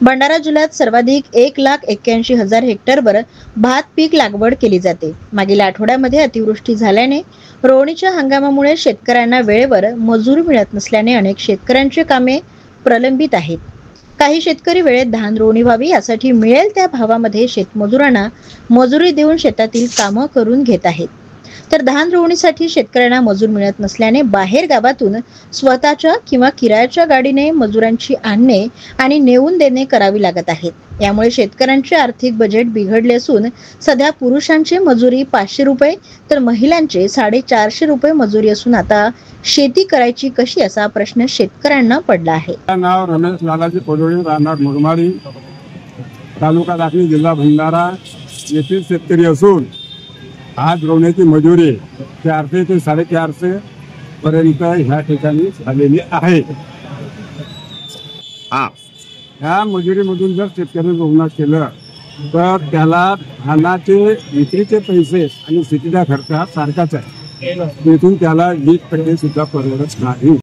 भंडारा जिल्ह्यात सर्वाधिक 1,81,000 हेक्टरवर भात पीक लागवड केली जाते। मागील आठवड्यामध्ये अतिवृष्टी झाल्याने रोवणीच्या हंगामामुळे शेतकऱ्यांना वेळेवर मजूर मिळत नसल्याने अनेक शेतकऱ्यांची कामे प्रलंबित आहेत। काही शेतकरी वेळेत धान रोवणी व्हावी यासाठी मिळेल त्या भावामध्ये शेतमजुरांना मजुरी देऊन शेतातील कामं करून घेत आहेत। तर धान रोवणीसाठी शेतकऱ्यांना मजूर मिळत नसल्याने बाहेर गावातून स्वतःच्या किंवा किरायाच्या गाडीने मजुरांची आणणे आणि नेऊन देणे करावी लागत आहेत। यामुळे शेतकऱ्यांचे आर्थिक बजेट बिघडले असून सध्या पुरुषांची मजुरी 500 रुपये तर महिलांचे 450 रुपये मजुरी असून आता शेती करायची कशी असा प्रश्न शेतकऱ्यांना पडला आहे। नाव रमेश लालाजी पोडोळे, राहणार मुरमाडी, तालुका दाखली, जिल्हा भंडारा येथील शेतकरी असून आज रोवण्याची मजुरी 400 ते 450 पर्यंत ह्या ठिकाणी झालेली आहे। ह्या मजुरीमधून जर शेतकरी रोवणं केलं तर त्याला धानाचे विक्रीचे पैसे आणि शेतीचा खर्च हा सारखाच आहे। तिथून त्याला 20% सुद्धा परवडत नाही।